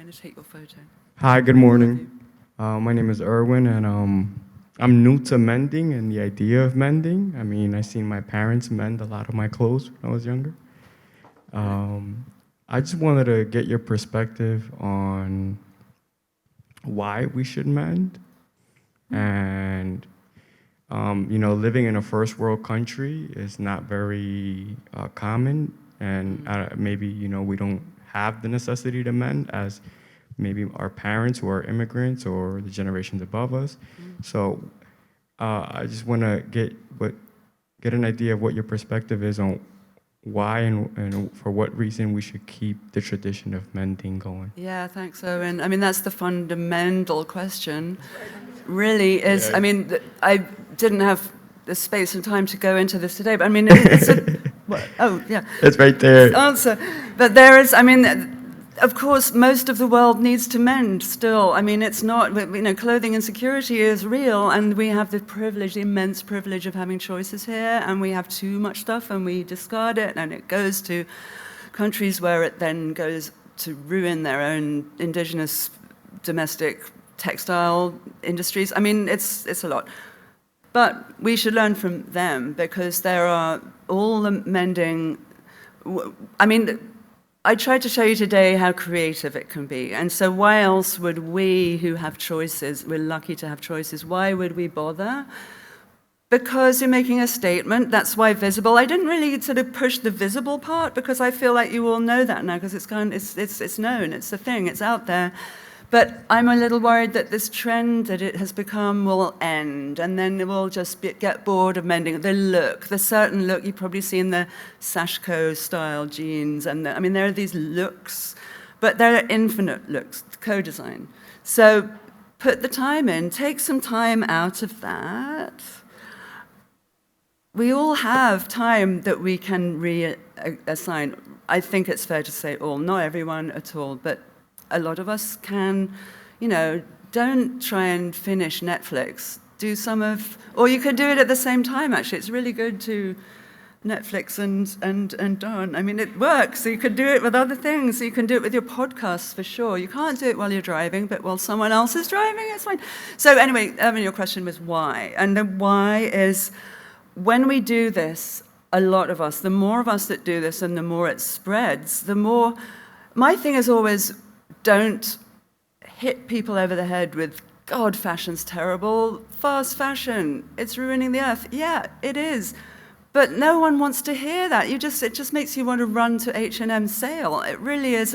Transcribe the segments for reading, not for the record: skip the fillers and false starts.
going to take your photo. Hi, good morning. My name is Erwin, and I'm new to mending and the idea of mending. I mean, I seen my parents mend a lot of my clothes when I was younger. I just wanted to get your perspective on why we should mend, and living in a first world country is not very common, and maybe we don't have the necessity to mend as maybe our parents who are immigrants or the generations above us. So I just want to get an idea of what your perspective is on why and for what reason we should keep the tradition of mending going. Yeah, thanks, Owen. I mean, that's the fundamental question. Really is. Yeah. I mean, I didn't have the space and time to go into this today, but I mean, it's a. Oh, yeah. It's right there. Answer. But there is, I mean, of course, most of the world needs to mend still. I mean, it's not, clothing insecurity is real, and we have the privilege, the immense privilege of having choices here, and we have too much stuff, and we discard it, and it goes to countries where it then goes to ruin their own indigenous domestic textile industries. I mean, it's a lot. But we should learn from them, because there are all the mending. I mean, I tried to show you today how creative it can be. And so why else would we who have choices, we're lucky to have choices, why would we bother? Because you're making a statement, that's why visible. I didn't really sort of push the visible part, because I feel like you all know that now, because it's known, it's a thing, it's out there. But I'm a little worried that this trend that it has become will end, and then we'll just get bored of mending. The certain look you've probably seen, the Sashko style jeans, and there are these looks, but there are infinite looks, co-design. So put the time in, take some time out of that. We all have time that we can reassign. I think it's fair to say all, not everyone at all, but a lot of us can, don't try and finish Netflix. Or you could do it at the same time, actually. It's really good to Netflix and Dawn. I mean, it works. So you could do it with other things. You can do it with your podcasts, for sure. You can't do it while you're driving, but while someone else is driving, it's fine. So anyway, your question was why. And the why is, when we do this, a lot of us, the more of us that do this and the more it spreads, the more. My thing is always, don't hit people over the head with, God, fashion's terrible, fast fashion, it's ruining the earth. Yeah, it is. But no one wants to hear that. It just makes you want to run to H&M sale. It really is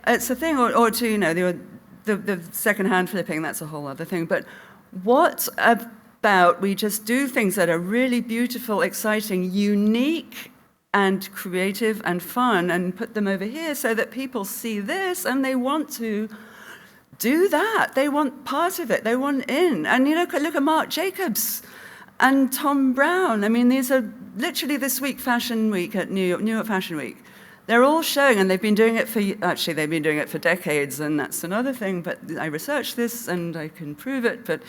it's a thing. Or to, the second-hand flipping, that's a whole other thing. But what about we just do things that are really beautiful, exciting, unique, and creative and fun, and put them over here so that people see this and they want to do that. They want part of it. They want in. And look at Marc Jacobs and Tom Brown. I mean, these are literally this week, Fashion Week at New York Fashion Week. They're all showing, and they've been doing it for decades, and that's another thing, but I researched this and I can prove it, but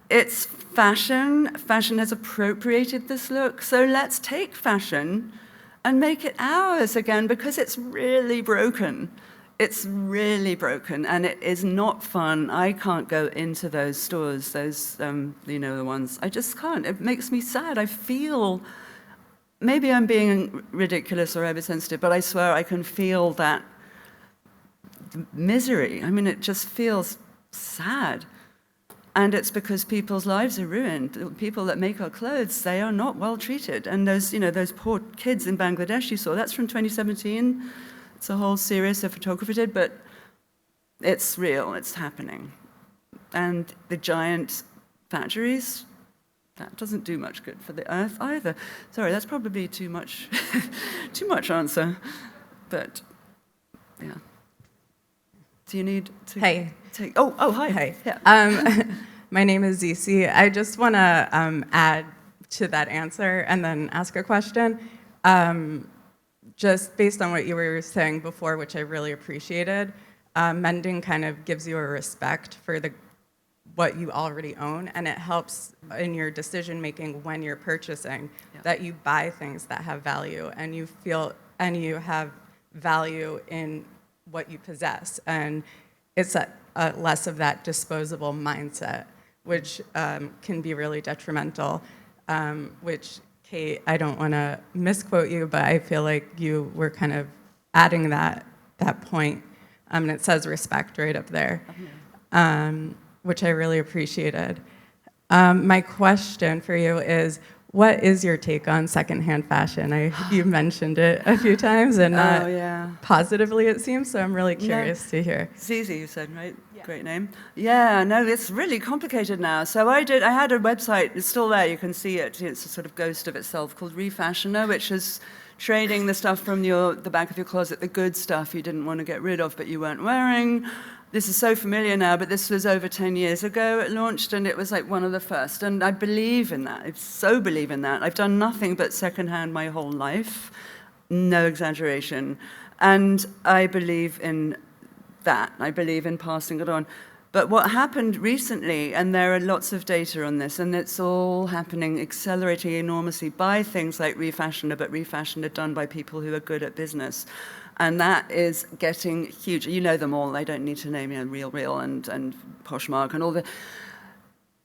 it's fashion. Fashion has appropriated this look, so let's take fashion and make it ours again, because it's really broken. It's really broken, and it is not fun. I can't go into those stores, those, the ones. I just can't. It makes me sad. I feel, maybe I'm being ridiculous or oversensitive, but I swear I can feel that misery. I mean, it just feels sad. And it's because people's lives are ruined. The people that make our clothes, they are not well treated. And those poor kids in Bangladesh you saw, that's from 2017. It's a whole series a photographer did, but it's real, it's happening. And the giant factories, that doesn't do much good for the earth either. Sorry, that's probably too much answer. But, yeah. Do you need to take... Oh, hi. Hi. Yeah. My name is Zisi. I just want to add to that answer and then ask a question. Just based on what you were saying before, which I really appreciated, mending kind of gives you a respect for what you already own, and it helps in your decision-making when you're purchasing, that you buy things that have value, and you have value in what you possess. And it's less of that disposable mindset, which can be really detrimental, which, Kate, I don't want to misquote you, but I feel like you were kind of adding that point. And it says respect right up there, which I really appreciated. My question for you is, what is your take on secondhand fashion? You mentioned it a few times, and not positively, it seems, so I'm really curious to hear. Zizi, you said, right? Yeah. Great name. Yeah, no, it's really complicated now. So I had a website, it's still there, you can see it. It's a sort of ghost of itself called Refashioner, which is trading the stuff from the back of your closet, the good stuff you didn't want to get rid of but you weren't wearing. This is so familiar now, but this was over 10 years ago it launched, and it was like one of the first. And I believe in that. I so believe in that. I've done nothing but secondhand my whole life. No exaggeration. And I believe in that. I believe in passing it on. But what happened recently, and there are lots of data on this, and it's all happening, accelerating enormously by things like Refashioner, but Refashioner done by people who are good at business. And that is getting huge. You know them all. I don't need to name, Real and Poshmark and all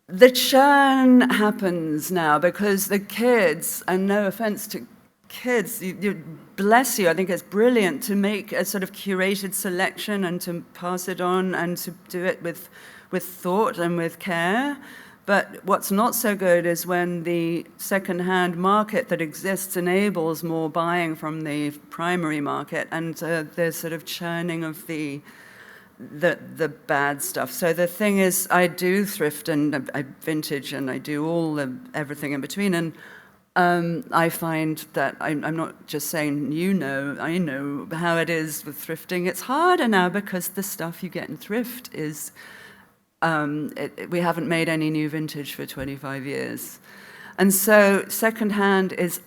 the churn happens now because the kids, and no offense to kids, bless you, I think it's brilliant to make a sort of curated selection and to pass it on and to do it with thought and with care. But what's not so good is when the second-hand market that exists enables more buying from the primary market, and there's sort of churning of the bad stuff. So the thing is, I do thrift and I vintage and I do everything in between, and I find that I'm not just saying I know how it is with thrifting. It's harder now because the stuff you get in thrift is. We haven't made any new vintage for 25 years. And so secondhand is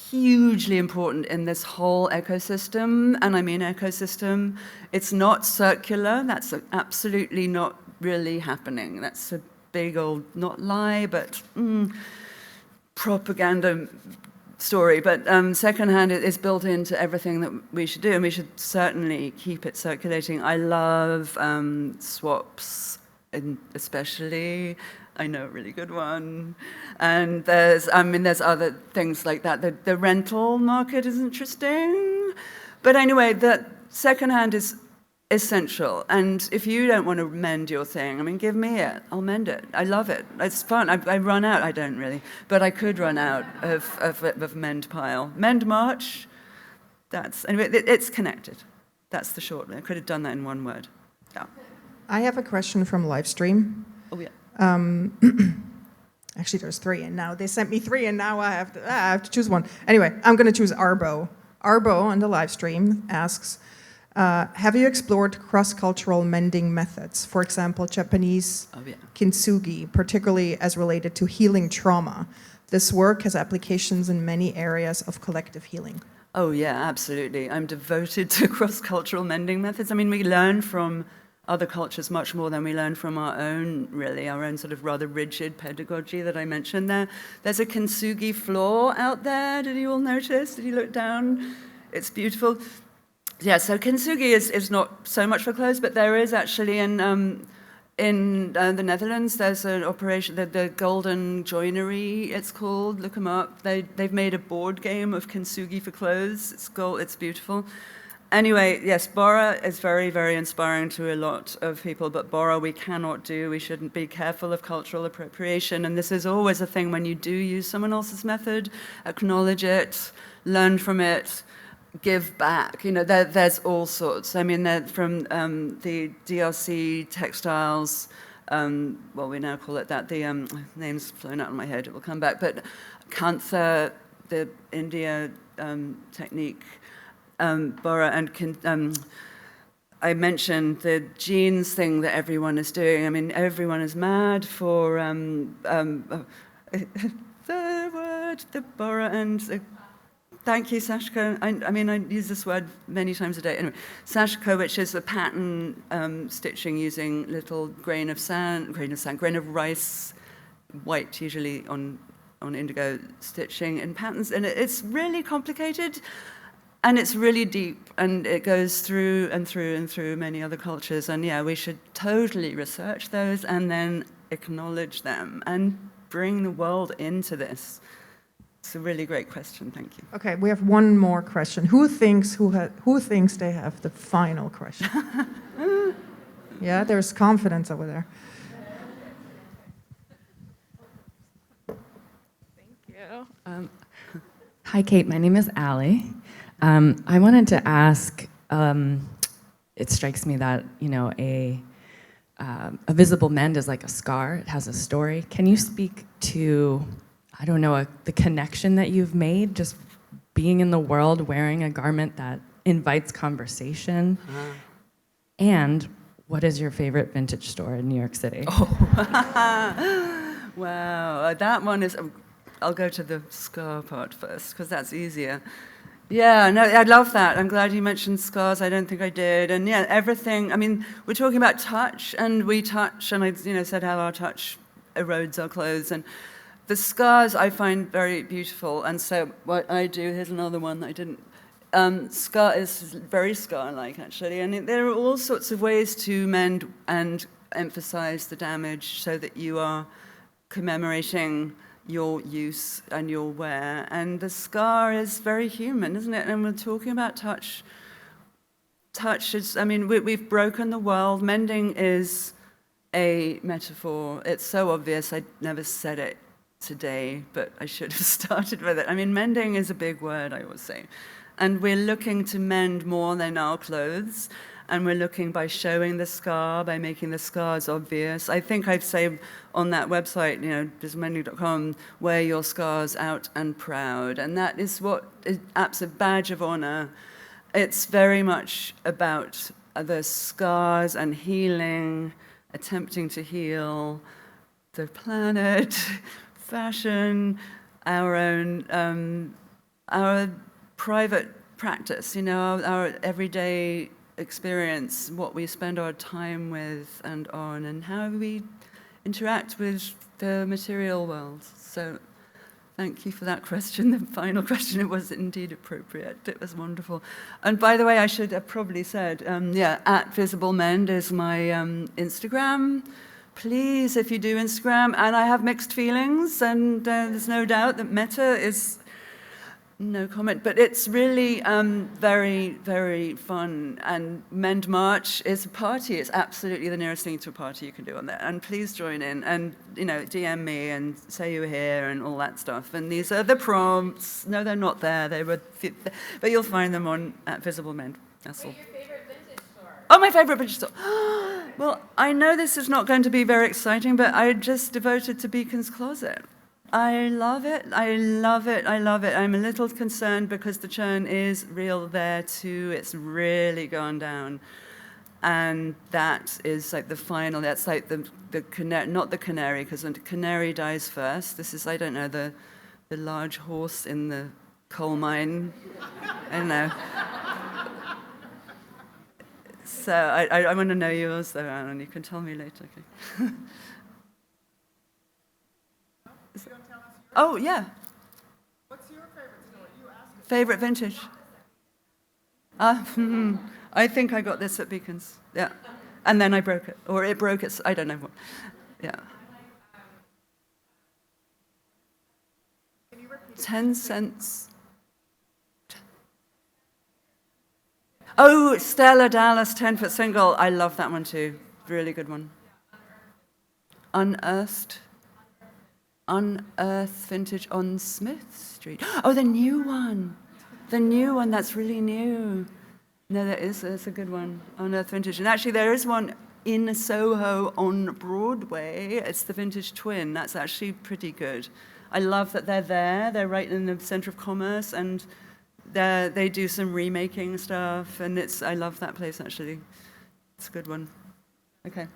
hugely important in this whole ecosystem, and I mean ecosystem. It's not circular. That's absolutely not really happening. That's a big old, not lie, but propaganda story. But secondhand is built into everything that we should do, and we should certainly keep it circulating. I love swaps. And especially, I know a really good one. And there's other things like that. The rental market is interesting. But anyway, the secondhand is essential. And if you don't want to mend your thing, give me it. I'll mend it. I love it. It's fun. I run out. I don't really. But I could run out of mend pile. Mend March, anyway, it's connected. That's the short one. I could have done that in one word. Yeah. I have a question from Livestream. Oh, yeah. Actually, there's 3, and now they sent me 3, and now I have to choose one. Anyway, I'm going to choose Arbo. Arbo on the Livestream asks, have you explored cross-cultural mending methods? For example, Japanese kintsugi, particularly as related to healing trauma. This work has applications in many areas of collective healing. Oh, yeah, absolutely. I'm devoted to cross-cultural mending methods. We learn from other cultures much more than we learn from our own sort of rather rigid pedagogy that I mentioned there. There's a kintsugi floor out there. Did you all notice? Did you look down? It's beautiful. Yeah, so kintsugi is not so much for clothes, but there is actually in the Netherlands, there's an operation, the Golden Joinery, it's called. Look them up. They've made a board game of kintsugi for clothes. It's beautiful. Anyway, yes, Bora is very, very inspiring to a lot of people, but Bora we cannot do. We shouldn't be careful of cultural appropriation, and this is always a thing when you do use someone else's method, acknowledge it, learn from it, give back. There's all sorts. They're from the DRC textiles, we now call it that. The name's flown out of my head, it will come back, but Kantha, the India technique, Bora, and I mentioned the jeans thing that everyone is doing. Everyone is mad for the Bora, and thank you, Sashka. I use this word many times a day. Anyway, Sashka, which is a pattern stitching using little grain of rice, white usually on indigo stitching in patterns, and it's really complicated. And it's really deep, and it goes through and through and through many other cultures. And yeah, we should totally research those and then acknowledge them and bring the world into this. It's a really great question. Thank you. Okay, we have one more question. Who thinks they have the final question? Yeah, there's confidence over there. Thank you. Hi, Kate. My name is Allie. I wanted to ask. It strikes me that a visible mend is like a scar. It has a story. Can you speak to, I don't know, the connection that you've made just being in the world wearing a garment that invites conversation? And what is your favorite vintage store in New York City? Wow, that one is. I'll go to the scar part first because that's easier. Yeah, no, I love that. I'm glad you mentioned scars. I don't think I did. And yeah, everything. I mean, we're talking about touch, and we touch, and I, said how our touch erodes our clothes, and the scars I find very beautiful. And so what I do, here's another one that I didn't. Scar is very scar-like, actually, and there are all sorts of ways to mend and emphasize the damage so that you are commemorating your use and your wear. And the scar is very human, isn't it? And we're talking about touch. Touch is, we've broken the world. Mending is a metaphor. It's so obvious. I never said it today, but I should have started with it. Mending is a big word, I always say. And we're looking to mend more than our clothes. And we're looking by showing the scar, by making the scars obvious. I think I'd say on that website, visiblemmending.com, wear your scars out and proud. And that is what app's a badge of honor. It's very much about the scars and healing, attempting to heal the planet, fashion, our own, our private practice, our everyday experience, what we spend our time with and on, and how we interact with the material world. So thank you for that question. The final question, it was indeed appropriate. It was wonderful. And by the way, I should have probably said, at Visible Mend is my Instagram. Please, if you do Instagram, and I have mixed feelings, and there's no doubt that Meta is no comment, but it's really very, very fun. And Mend March is a party. It's absolutely the nearest thing to a party you can do on there. And please join in and, DM me and say you were here and all that stuff. And these are the prompts. No, they're not there. But you'll find them at Visible Mend. That's all. What's your favorite vintage store? Oh, my favorite vintage store. Well, I know this is not going to be very exciting, but I just devoted to Beacon's Closet. I love it. I love it. I love it. I'm a little concerned because the churn is real there too. It's really gone down. And that is like the final, that's like the canary, not the canary, because the canary dies first. This is, I don't know, the large horse in the coal mine. I don't know. So I want to know yours though, Alan. You can tell me later. Okay. Oh, yeah. What's your favorite store? You asked it. Favorite vintage? I think I got this at Beacon's. Yeah. And then I broke it. Or it broke it. I don't know what. Yeah. 10 cents. Oh, Stella Dallas 10-foot single. I love that one too. Really good one. Unearthed vintage on Smith Street. Oh, the new one. The new one, that's really new. No, that's a good one. Unearthed vintage. And actually, there is one in Soho on Broadway. It's the Vintage Twin. That's actually pretty good. I love that they're there. They're right in the center of commerce, and they do some remaking stuff. And I love that place, actually. It's a good one. Okay.